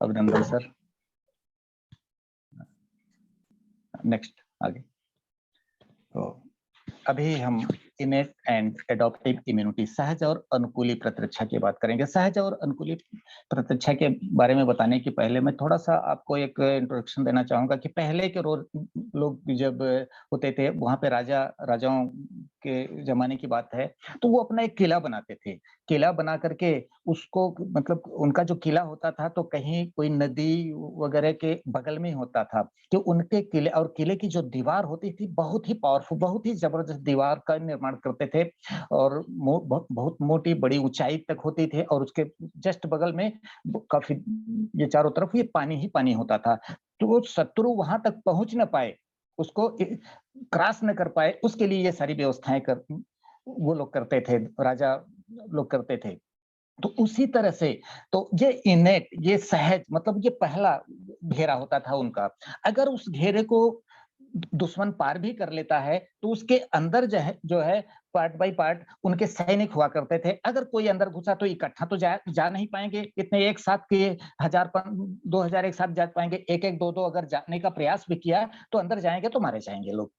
अभिनंदन sir. Next आगे। तो अभी हम इनेट एंड एडॉप्टिव इम्यूनिटी, सहज और अनुकूली प्रतिरक्षा की बात करेंगे। सहज और अनुकूली प्रतिरक्षा के बारे में बताने के पहले मैं थोड़ा सा आपको एक इंट्रोडक्शन देना चाहूंगा कि पहले के लोग जब होते थे, वहां पे राजाओं के जमाने की बात है, तो वो अपना एक किला बनाते थे। किला बना करके उसको, मतलब उनका जो किला होता था तो कहीं कोई नदी वगैरह के बगल में होता था, कि उनके किले और किले की जो दीवार होती थी बहुत ही पावरफुल, बहुत ही जबरदस्त दीवार का निर्माण करते थे, और बहुत मोटी बड़ी ऊंचाई तक होती थी, और उसके जस्ट बगल में काफी ये चारों तरफ ये पानी ही पानी होता था। तो वो शत्रु वहां तक पहुंच न पाए, उसको क्रॉस न कर पाए, उसके लिए ये सारी व्यवस्थाएं वो लोग करते थे, राजा लोग करते थे। तो उसी तरह से तो ये इनेट, ये सहज, मतलब ये पहला घेरा होता था उनका। अगर उस घेरे को दुश्मन पार भी कर लेता है तो उसके अंदर जो है पार्ट बाय पार्ट उनके सैनिक हुआ करते थे। अगर कोई अंदर घुसा तो इकट्ठा तो जा नहीं पाएंगे, इतने एक साथ के 1000 2,000 एक साथ जा पाएंगे? एक एक दो दो अगर जाने का प्रयास भी किया तो अंदर जाएंगे तो मारे जाएंगे लोग।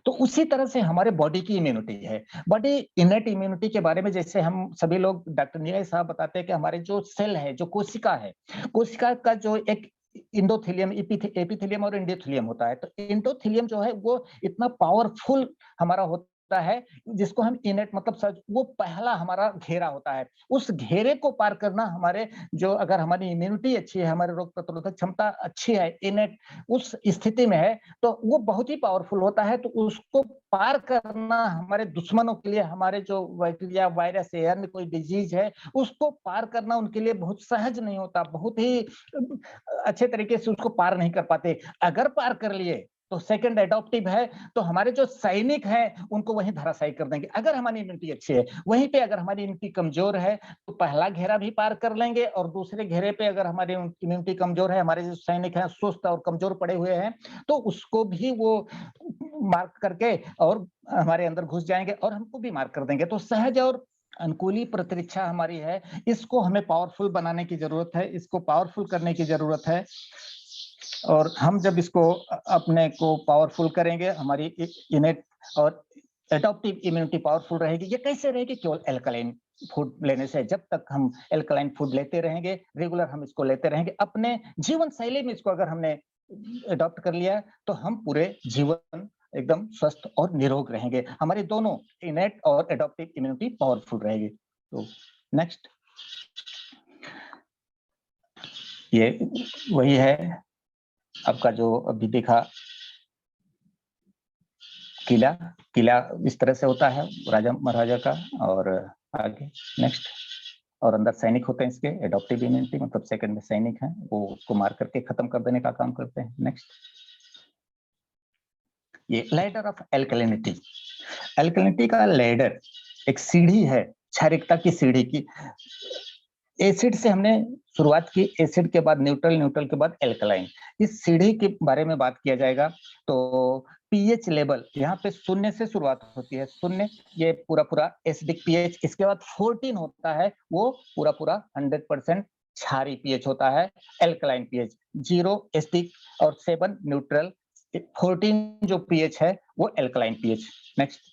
तो उसी तरह से हमारे बॉडी की इम्यूनिटी है। बॉडी इनेट इम्यूनिटी के बारे में जैसे हम सभी लोग, डॉक्टर नीरज साहब बताते हैं कि हमारे जो सेल है, जो कोशिका है, कोशिका का जो एक इंडोथीलियम, एपिथेलियम और एंडोथीलियम होता है। तो इंडोथीलियम जो है वो इतना पावरफुल हमारा होता है, जिसको हम इनेट, मतलब सच, वो पहला हमारा घेरा होता है। उस घेरे को पार करना हमारे, जो अगर हमारी इम्यूनिटी अच्छी है, हमारे रोग प्रतिरोधक क्षमता अच्छी है, इनेट उस स्थिति में है, तो वो बहुत ही पावरफुल होता है। तो उसको पार करना हमारे दुश्मनों के लिए, हमारे जो बैक्टीरिया, वायरस है, अन्य कोई डिजीज है, उसको पार करना उनके लिए बहुत सहज नहीं होता, बहुत ही अच्छे तरीके से उसको पार नहीं कर पाते। अगर पार कर लिए तो सेकंड एडॉप्टिव है, तो हमारे जो सैनिक हैं उनको वहीं धराशायी कर देंगे। अगर हमारी इम्यूनिटी अच्छी है, वहीं पे अगर हमारी इम्यूनिटी कमजोर है तो पहला घेरा भी पार कर लेंगे, और दूसरे घेरे पे अगर हमारी इम्यूनिटी कमजोर है, हमारे जो सैनिक हैं सुस्त और कमजोर पड़े हुए हैं, तो उसको भी वो मार्क करके और हमारे अंदर घुस जाएंगे और हमको भी मार कर देंगे। तो सहज और अनुकूली प्रतिरक्षा हमारी है, इसको हमें पावरफुल बनाने की जरूरत है, इसको पावरफुल करने की जरूरत है। और हम जब इसको अपने को पावरफुल करेंगे, हमारी इनेट और एडॉप्टिव इम्यूनिटी पावरफुल रहेगी। ये कैसे रहेगी? केवल एल्कलाइन फूड लेने से। जब तक हम एल्कलाइन फूड लेते रहेंगे, रेगुलर हम इसको लेते रहेंगे, अपने जीवन शैली में इसको अगर हमने अडॉप्ट कर लिया तो हम पूरे जीवन एकदम स्वस्थ और निरोग रहेंगे। हमारी दोनों इनेट और एडॉप्टिव इम्यूनिटी पावरफुल रहेगी। तो नेक्स्ट, ये वही है आपका जो अभी देखा किला। किला इस तरह से होता है राजा महाराजा का। और आगे नेक्स्ट, और अंदर सैनिक होते हैं इसके, एडॉप्टिव इम्यूनिटी मतलब सेकंड में सैनिक हैं, वो उसको मार करके खत्म कर देने का काम करते हैं। नेक्स्ट, ये लैडर ऑफ एल्कलिनिटी। एल्कलिनिटी का लैडर एक सीढ़ी है, क्षारिकता की सीढ़ी की। एसिड से हमने शुरुआत की, एसिड के बाद न्यूट्रल, न्यूट्रल के बाद एल्कलाइन। इस सीढ़ी के बारे में बात किया जाएगा। तो पीएच लेवल यहाँ पे 0 से शुरुआत होती है, 0 ये पूरा पूरा एसिडिक पीएच। इसके बाद 14 होता है, वो पूरा पूरा 100% क्षारीय पीएच होता है, एल्कलाइन पीएच। 0 एसिडिक और 7 न्यूट्रल, 14 जो पीएच है वो एल्कलाइन पीएच। नेक्स्ट,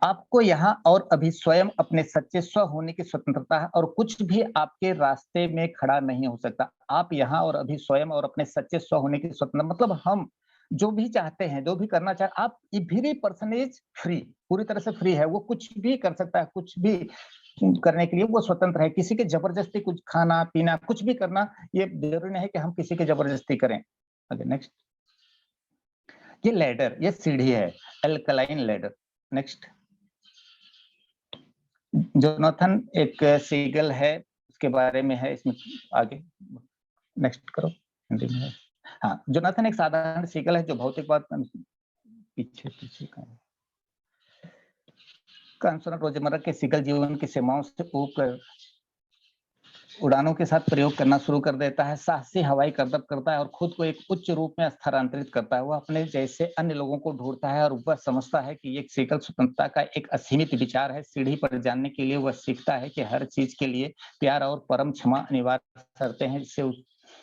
आपको यहाँ और अभी स्वयं अपने सच्चे स्व होने की स्वतंत्रता है, और कुछ भी आपके रास्ते में खड़ा नहीं हो सकता। आप यहाँ और अभी स्वयं और अपने सच्चे स्व होने की स्वतंत्रता, मतलब हम जो भी चाहते हैं, जो भी करना चाहते, आप एवरी पर्सन इज फ्री, पूरी तरह से फ्री है। वो कुछ भी कर सकता है, कुछ भी करने के लिए वो स्वतंत्र है। किसी के जबरदस्ती कुछ खाना पीना कुछ भी करना, ये जरूरी नहीं है कि हम किसी के जबरदस्ती करें। ओके नेक्स्ट, ये लैडर, ये सीढ़ी है, एल्कलाइन लैडर। नेक्स्ट, जोनाथन एक सीगल है, उसके बारे में है इसमें आगे। नेक्स्ट करो, हिंदी में है। हाँ, जोनाथन एक साधारण सीगल है जो भौतिकवाद पीछे पीछे का अनुसरण रोजमर्रा के सीगल जीवन की सीमाओं से ऊपर उड़ानों के साथ प्रयोग करना शुरू कर देता है। साहसी हवाई करतब करता है और खुद को एक उच्च रूप में स्थानांतरित करता है। वह अपने जैसे अन्य लोगों को ढूंढता है और वह समझता है कि एक सीगल स्वतंत्रता का एक असीमित विचार है। सीढ़ी पर जानने के लिए वह सीखता है कि हर चीज के लिए प्यार और परम क्षमा अनिवार्य शर्तें हैं, जिससे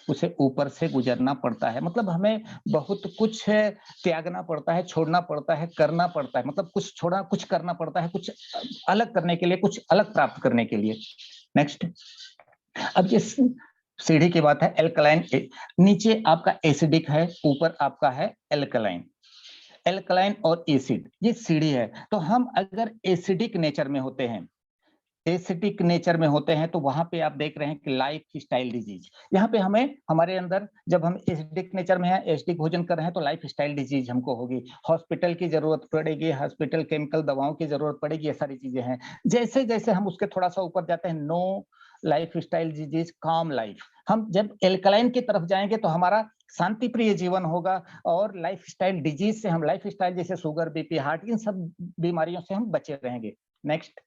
उसे ऊपर से गुजरना पड़ता है। मतलब हमें बहुत कुछ त्यागना पड़ता है, छोड़ना पड़ता है, करना पड़ता है। मतलब कुछ छोड़ा, कुछ करना पड़ता है, कुछ अलग करने के लिए, कुछ अलग प्राप्त करने के लिए। नेक्स्ट, अब ये सीढ़ी की बात है। एल्कलाइन, नीचे आपका एसिडिक है, ऊपर आपका है एल्कलाइन। एल्कलाइन और एसिड ये सीढ़ी है। तो हम अगर एसिडिक नेचर में होते हैं, एसिडिक नेचर में होते हैं, तो वहां पे आप देख रहे हैं कि लाइफ स्टाइल डिजीज, यहाँ पे हमें हमारे अंदर, जब हम एसिडिक नेचर में हैं, एसिडिक भोजन कर रहे हैं, तो लाइफ स्टाइल डिजीज हमको होगी, हॉस्पिटल की जरूरत पड़ेगी, हॉस्पिटल केमिकल दवाओं की जरूरत पड़ेगी, ये सारी चीजें हैं। जैसे जैसे हम उसके थोड़ा सा ऊपर जाते हैं, नो लाइफ स्टाइल डिजीज, काम लाइफ। हम जब एल्कलाइन की तरफ जाएंगे तो हमारा शांति प्रिय जीवन होगा, और लाइफ स्टाइल डिजीज से हम, लाइफ स्टाइल जैसे शुगर, बीपी, हार्ट, इन सब बीमारियों से हम बचे रहेंगे। Next,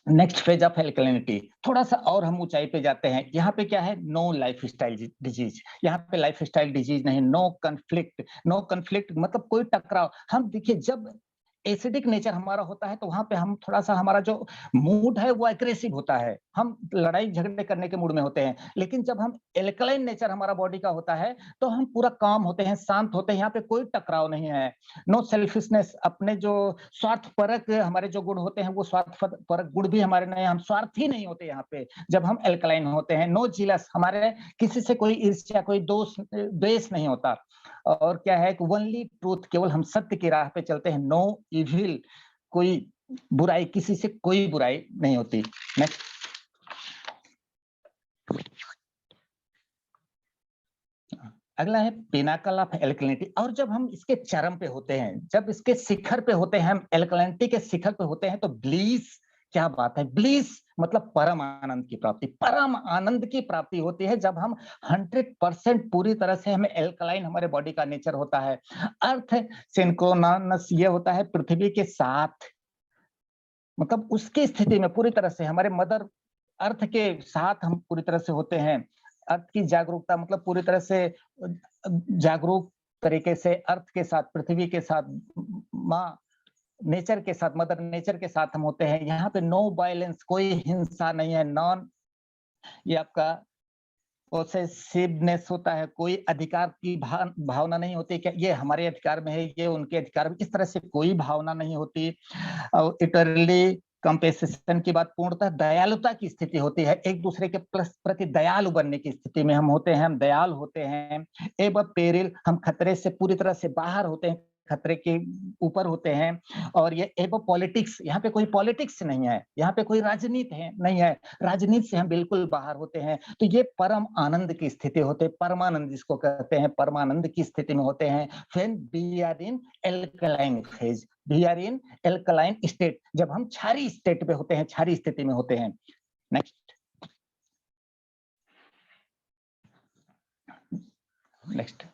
next phase of alkalinity, थोड़ा सा और हम ऊंचाई पे जाते हैं। यहाँ पे क्या है, नो लाइफ स्टाइल डिजीज। यहाँ पे लाइफ स्टाइल डिजीज नहीं, नो कन्फ्लिक्ट। नो कन्फ्लिक्ट मतलब कोई टकराव। हम देखिए, जब एसिडिक नेचर हमारा होता है तो वहां पे हम थोड़ा सा, हमारा जो मूड है वो एग्रेसिव होता है, हम लड़ाई झगड़े करने के मूड में होते हैं। लेकिन जब हम एल्कलाइन नेचर हमारा बॉडी का होता है तो हम पूरा काम होते हैं, शांत होते हैं, यहाँ पे कोई टकराव नहीं है। नो सेल्फिशनेस, अपने जो स्वार्थ परक हमारे जो गुण होते हैं, वो स्वार्थ परक गुण भी हमारे नहीं, हम स्वार्थी नहीं होते यहाँ पे जब हम एल्कलाइन होते हैं। नो जीलस, हमारे किसी से कोई ईर्ष्या, कोई दोष द्वेष नहीं होता। और क्या है कि ओनली ट्रूथ, केवल हम सत्य की राह पे चलते हैं। नो इविल, कोई बुराई, किसी से कोई बुराई नहीं होती। नेक्स्ट, अगला है पिनाकल ऑफ एल्कलिनिटी। और जब हम इसके चरम पे होते हैं, जब इसके शिखर पे होते हैं, हम एल्कलिनिटी के शिखर पे होते हैं, तो ब्लीस, क्या बात है, ब्लीस मतलब परम आनंद की प्राप्ति। परम आनंद की प्राप्ति होती है जब हम 100% पूरी तरह से, हमें एल्कलाइन हमारे बॉडी का नेचर होता है। अर्थ सिंक्रोनस ये होता है पृथ्वी के साथ, मतलब उसकी स्थिति में पूरी तरह से हमारे मदर अर्थ के साथ हम पूरी तरह से होते हैं। अर्थ की जागरूकता मतलब पूरी तरह से जागरूक तरीके से अर्थ के साथ, पृथ्वी के साथ, माँ नेचर के साथ, मदर नेचर के साथ हम होते हैं। यहाँ पे नो वायलेंस, कोई हिंसा नहीं है। नॉन, ये आपका पोसेसिवनेस होता है, कोई अधिकार की भावना नहीं होती कि ये हमारे अधिकार में है, ये उनके अधिकार में, इस तरह से कोई भावना नहीं होती। और इटरली कंपेसेशन की बात, पूर्णतः दयालुता की स्थिति होती है, एक दूसरे के प्रति दयालु बनने की स्थिति में हम होते हैं, हम दयाल होते हैं। एबव पेरिल, हम खतरे से पूरी तरह से बाहर होते हैं, खतरे के ऊपर होते हैं। और ये एबव पॉलिटिक्स, यहाँ पे कोई पॉलिटिक्स नहीं है, यहाँ पे कोई राजनीति है नहीं है, राजनीति से हम बिल्कुल बाहर होते हैं। तो ये परम आनंद की स्थिति होते हैं, परमानंद जिसको कहते हैं, परमानंद की स्थिति में होते हैं। When we are in alkaline phase, we are in alkaline state, जब हम क्षारीय स्टेट पे होते हैं, क्षारीय स्थिति में होते हैं। नेक्स्ट, नेक्स्ट,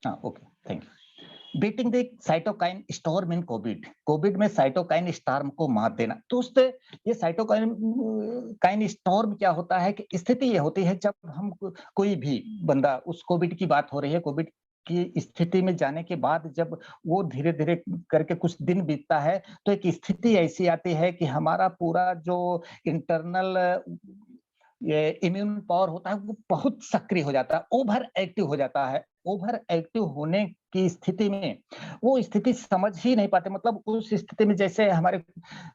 हाँ, okay, thank you. Beating the cytokine storm in Covid, Covid में साइटोकाइन स्टॉर्म को मात देना। तो उस ये साइटोकाइन स्टॉर्म क्या होता है कि स्थिति ये होती है जब हम कोई भी बंदा, उस कोविड की बात हो रही है, कोविड की स्थिति में जाने के बाद जब वो धीरे धीरे करके कुछ दिन बीतता है, तो एक स्थिति ऐसी आती है कि हमारा पूरा जो इंटरनल ये इम्यून पावर होता है वो बहुत सक्रिय हो जाता है, ओवर एक्टिव हो जाता है। ओवर एक्टिव होने की स्थिति में वो स्थिति समझ ही नहीं पाते, मतलब उस स्थिति में जैसे हमारे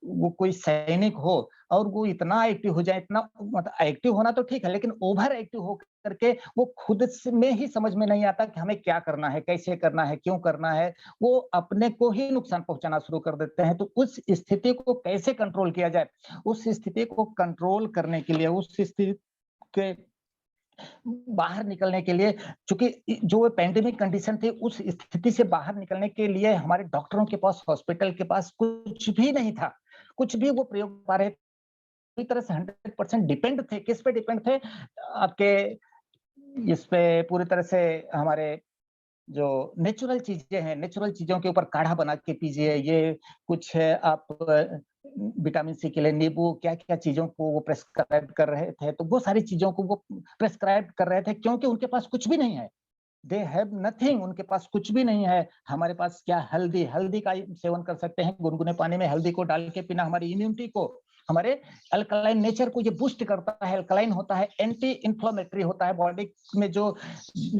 वो कोई सैनिक हो और वो इतना एक्टिव हो जाए, इतना मतलब एक्टिव होना तो ठीक है, लेकिन ओवर एक्टिव हो करके वो खुद में ही समझ में नहीं आता कि हमें क्या करना है, कैसे करना है, क्यों करना है। वो अपने को ही नुकसान पहुंचाना शुरू कर देते हैं। तो उस स्थिति को कैसे कंट्रोल किया जाए, उस स्थिति को कंट्रोल करने के लिए, उस स्थिति के बाहर निकलने के लिए, चूंकि जो पेंडेमिक कंडीशन थी, उस स्थिति से बाहर निकलने के लिए हमारे डॉक्टरों के पास, हॉस्पिटल के पास कुछ भी नहीं था, कुछ भी वो प्रयोग पा रहे, पूरी तरह से 100% डिपेंड थे। किस पे डिपेंड थे? आपके इस पे पूरी तरह से हमारे जो नेचुरल चीजें हैं, नेचुरल चीजों के ऊपर काढ़ा बना के पीजिए, ये कुछ है, आप विटामिन सी के लिए नींबू, क्या क्या चीजों को वो प्रेस्क्राइब कर रहे थे, तो वो सारी चीजों को वो प्रेस्क्राइब कर रहे थे क्योंकि उनके पास कुछ भी नहीं है। दे हैव नथिंग, उनके पास कुछ भी नहीं है। हमारे पास क्या, हल्दी, हल्दी का सेवन कर सकते हैं, गुनगुने पानी में हल्दी को डाल के पीना हमारी इम्यूनिटी को हमारे अल्कलाइन नेचर को ये बूस्ट करता है, अल्कलाइन होता है, एंटी इंफ्लेमेटरी होता है, बॉडी में जो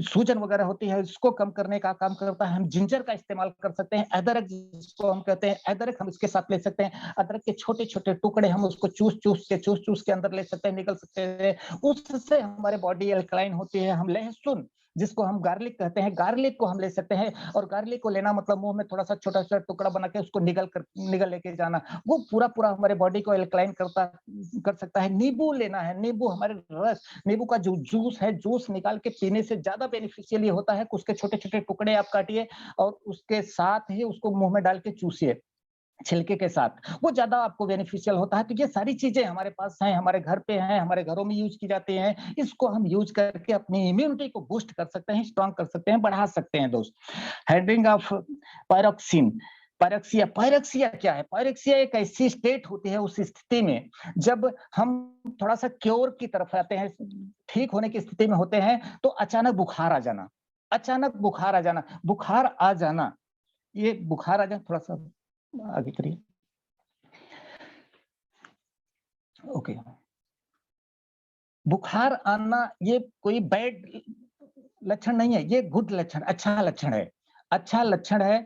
सूजन वगैरह होती है उसको कम करने का काम करता है। हम जिंजर का इस्तेमाल कर सकते हैं, अदरक जिसको हम कहते हैं, अदरक हम इसके साथ ले सकते हैं। अदरक के छोटे छोटे टुकड़े हम उसको चूस के अंदर ले सकते हैं, निकल सकते हैं, उससे हमारे बॉडी अल्कलाइन होती है। हम लहसुन जिसको हम गार्लिक कहते हैं, गार्लिक को हम ले सकते हैं, और गार्लिक को लेना मतलब मुंह में थोड़ा सा छोटा सा टुकड़ा बना के उसको निगल लेके जाना, वो पूरा पूरा हमारे बॉडी को एल्कलाइन कर सकता है। नींबू लेना है, नींबू हमारे रस, नींबू का जो जूस है, जूस निकाल के पीने से ज्यादा बेनिफिशियल ये होता है कि उसके छोटे छोटे टुकड़े आप काटिए और उसके साथ ही उसको मुंह में डाल के चूसिए छिलके के साथ, वो ज्यादा आपको बेनिफिशियल होता है। तो ये सारी चीजें हमारे पास हैं, हमारे घर पे हैं, हमारे घरों में यूज की जाती हैं। इसको हम यूज करके अपनी इम्यूनिटी को बूस्ट कर सकते हैं, स्ट्रॉन्ग कर सकते हैं, बढ़ा सकते हैं दोस्त। Handling of pyroxene, pyrexia, pyrexia क्या है? पायरेक्सिया एक ऐसी स्टेट होती है, उस स्थिति में जब हम थोड़ा सा क्योर की तरफ आते हैं, ठीक होने की स्थिति में होते हैं, तो अचानक बुखार आ जाना, अचानक बुखार आ जाना, बुखार आ जाना, ये बुखार आ जाना, थोड़ा सा आगे करिए। ओके, बुखार आना ये कोई बैड लक्षण नहीं है, ये गुड लक्षण, अच्छा लक्षण है, अच्छा लक्षण है।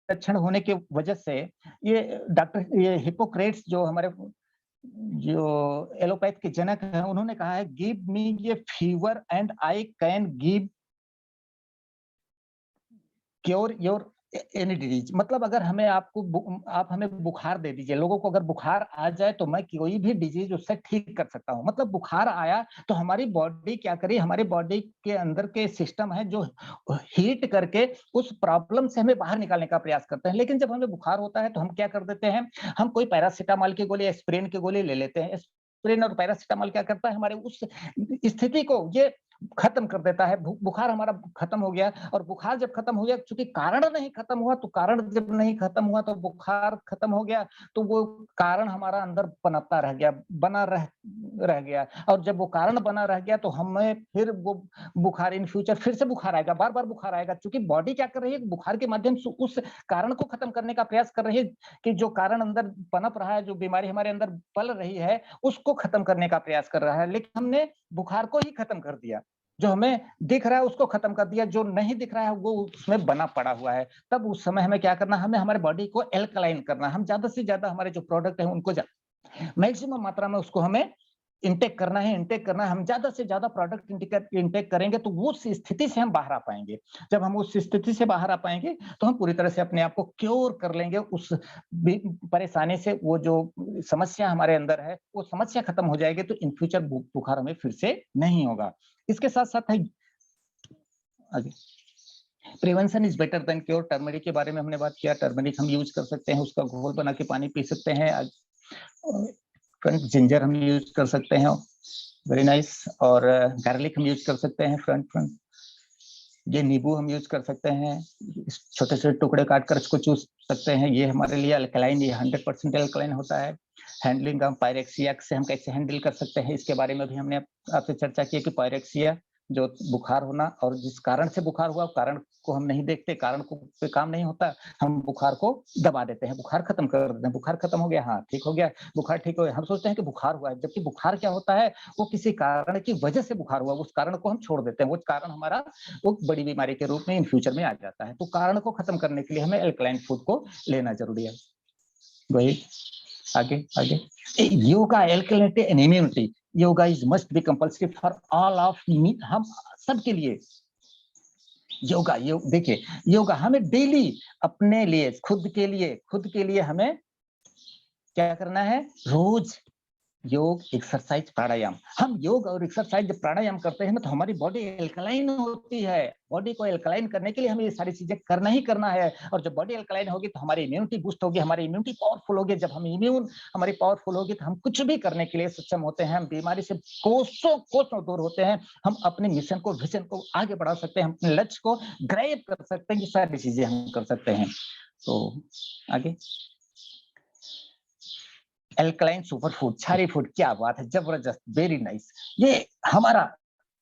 लक्षण होने की वजह से ये डॉक्टर, ये हिपोक्रेट्स जो हमारे जो एलोपैथ के जनक हैं, उन्होंने कहा है, गिव मी ये fever and I can give cure your any disease. मतलब अगर हमें आप हमें बुखार दे दीजिए, लोगों को अगर बुखार आ जाए तो मैं कोई भी डिजीज उससे ठीक कर सकता हूँ। मतलब बुखार आया तो हमारी बॉडी क्या करी, हमारी बॉडी के अंदर के सिस्टम है जो हीट करके उस प्रॉब्लम से हमें बाहर निकालने का प्रयास करते हैं। लेकिन जब हमें बुखार होता है तो हम क्या कर देते हैं, हम कोई पैरासीटामोल की गोली, एस्पिरिन की गोली ले लेते हैं। एस्पिरिन और पैरासीटामोल क्या करता है, हमारे उस स्थिति को ये खत्म कर देता है। बुखार हमारा खत्म हो गया, और बुखार जब खत्म हो गया, चूंकि कारण नहीं खत्म हुआ, तो कारण जब नहीं खत्म हुआ तो बुखार खत्म हो गया, तो वो कारण हमारा अंदर पनपता रह गया, बना रह गया। और जब वो कारण बना रह गया तो हमें फिर वो बुखार इन फ्यूचर फिर से बुखार आएगा, बार बार बुखार आएगा। चूंकि बॉडी क्या कर रही है, बुखार के माध्यम से उस कारण को खत्म करने का प्रयास कर रही है, कि जो कारण अंदर पनप रहा है, जो बीमारी हमारे अंदर पल रही है, उसको खत्म करने का प्रयास कर रहा है। लेकिन हमने बुखार को ही खत्म कर दिया, जो हमें दिख रहा है उसको खत्म कर दिया, जो नहीं दिख रहा है वो उसमें बना पड़ा हुआ है। तब उस समय हमें क्या करना, हमें हमारे बॉडी को एल्कलाइन करना, हम ज्यादा से ज्यादा हमारे जो प्रोडक्ट है उनको मैक्सिमम मात्रा में उसको हमें इंटेक करना है, इंटेक करना है। हम ज्यादा से ज्यादा प्रोडक्ट इंटेक करेंगे तो उस स्थिति से हम बाहर आ पाएंगे। जब हम उस स्थिति से बाहर आ पाएंगे तो हम पूरी तरह से अपने आप को क्योर कर लेंगे उस परेशानी से। वो जो समस्या हमारे अंदर है वो समस्या खत्म हो जाएगी, तो इन फ्यूचर बुखार हमें फिर से नहीं होगा। इसके साथ साथ है आगे, prevention is better than cure. Turmeric के बारे में हमने बात किया, टर्मरिक हम यूज कर सकते हैं, उसका घोल बना के पानी पी सकते हैं। फ्रंट जिंजर हम यूज कर सकते हैं, वेरी नाइस। और गार्लिक हम यूज कर सकते हैं, फ्रंट ये नींबू हम यूज कर सकते हैं, छोटे छोटे टुकड़े काट कर इसको चूस सकते हैं। ये हमारे लिए अल्कलाइन, ये 100% अल्कलाइन होता है। हैंडलिंग ऑफ पायरेक्सिया से हम कैसे हैंडल कर सकते हैं, इसके बारे में भी हमने आपसे चर्चा की कि पायरेक्सिया जो बुखार होना, और जिस कारण से बुखार हुआ कारण को हम नहीं देखते, कारण को पे काम नहीं होता, हम बुखार को दबा देते हैं, बुखार खत्म कर देते हैं। बुखार खत्म हो गया, हाँ ठीक हो गया, बुखार ठीक हो गया, हम सोचते हैं कि बुखार हुआ है, जबकि बुखार क्या होता है, वो किसी कारण की वजह से बुखार हुआ, उस कारण को हम छोड़ देते हैं, वो कारण हमारा वो बड़ी बीमारी के रूप में इन फ्यूचर में आ जाता है। तो कारण को खत्म करने के लिए हमें अल्कलाइन फूड को लेना जरूरी है। वही आगे आगे, yoga alkalinity and immunity, yoga is must be compulsory for all of me, हम सबके लिए योगा। देखिए योगा हमें डेली अपने लिए, खुद के लिए हमें क्या करना है, रोज योग, एक्सरसाइज, प्राणायाम। हम योग और एक्सरसाइज प्राणायाम करते हैं ना, तो हमारी बॉडी एल्कलाइन होती है। बॉडी को एल्कलाइन करने के लिए हमें ये सारी चीजें करना ही करना है। और जब बॉडी एल्कलाइन होगी तो हमारी इम्यूनिटी बूस्ट होगी, हमारी इम्यूनिटी पावरफुल होगी। जब हम हमारी पावरफुल होगी तो हम कुछ भी करने के लिए सक्षम होते हैं। हम बीमारी से कोसों दूर होते हैं। हम अपने मिशन को, विजन को आगे बढ़ा सकते हैं, हम अपने लक्ष्य को ग्रैब कर सकते हैं। ये सारी चीजें हम कर सकते हैं। तो आगे, एल्कलाइन सुपर फूड, क्षारीय फूड, क्या बात है, जबरदस्त, वेरी नाइस। ये हमारा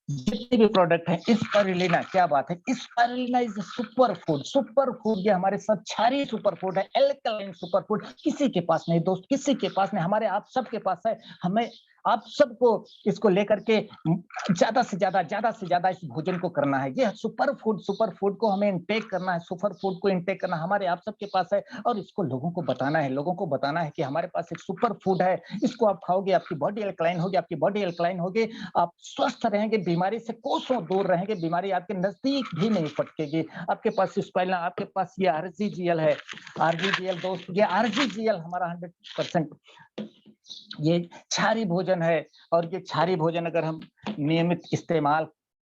जितने भी प्रोडक्ट हैं, स्पाइरुलिना क्या बात है, spirulina is super food, super food, ये हमारे सब क्षारीय सुपर फूड है, एल्कलाइन सुपर फूड, किसी के पास नहीं दोस्त, किसी के पास नहीं, हमारे आप सबके पास है। हमें आप सबको इसको लेकर के ज्यादा से ज्यादा इस भोजन को करना है। ये सुपर फूड को हमें इंटेक करना है, सुपर फूड को इंटेक करना हमारे आप सबके पास है, और इसको लोगों को बताना है, लोगों को बताना है कि हमारे पास एक सुपर फूड है, इसको आप खाओगे, आपकी बॉडी अल्कलाइन होगी, आपकी बॉडी अल्कलाइन होगी, आप स्वस्थ रहेंगे, बीमारी से कोसों दूर रहेंगे, बीमारी आपके नजदीक भी नहीं फटकेगी। आपके पास स्पाइरुलिना, आपके पास ये आरजीजीएल है, आरजीजीएल दोस्त, ये आरजीजीएल हमारा 100% ये क्षारी भोजन है, और ये क्षारी भोजन अगर हम नियमित इस्तेमाल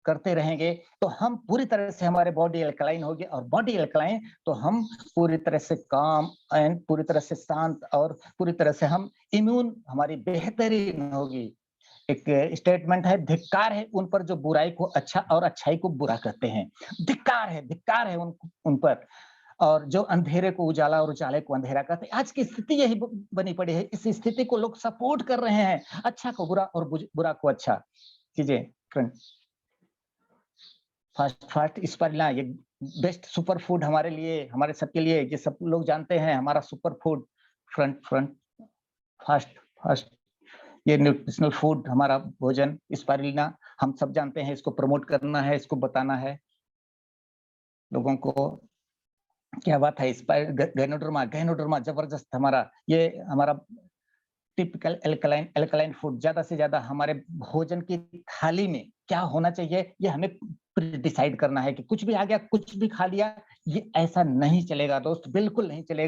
करते रहेंगे तो हम पूरी तरह से, हमारे बॉडी अल्कलाइन होगी, और बॉडी अल्कलाइन तो हम पूरी तरह से काम एंड पूरी तरह से शांत, और पूरी तरह से हम इम्यून, हमारी बेहतरीन होगी। एक स्टेटमेंट है, धिक्कार है उन पर जो बुराई को अच्छा और अच्छाई को बुरा कहते हैं। धिक्कार है उन पर, और जो अंधेरे को उजाला और उजाले को अंधेरा कहते हैं। आज की स्थिति यही बनी पड़ी है, इस स्थिति को लोग सपोर्ट कर रहे हैं, अच्छा को बुरा और बुरा को अच्छा कीजिए। फ्रेंड, फास्ट स्पाइरुलिना ये बेस्ट सुपर फूड हमारे लिए, हमारे सबके लिए, ये सब लोग जानते हैं, हमारा super food, front front fast fast ये न्यूट्रिशनल फूड, हमारा भोजन स्पाइरुलिना, हम सब जानते हैं, इसको प्रमोट करना है, इसको बताना है लोगों को। क्या बात है, गैनोडर्मा, गैनोडर्मा जबरदस्त, हमारा ये हमारा टिपिकल एल्कलाइन एल्कलाइन फूड, ज्यादा से ज्यादा हमारे भोजन की थाली में क्या होना चाहिए, ये हमें डिसाइड करना है कि कुछ भी आ गया, कुछ भी खा लिया, ये ऐसा नहीं चलेगा दोस्त, बिल्कुल नहीं चलेगा।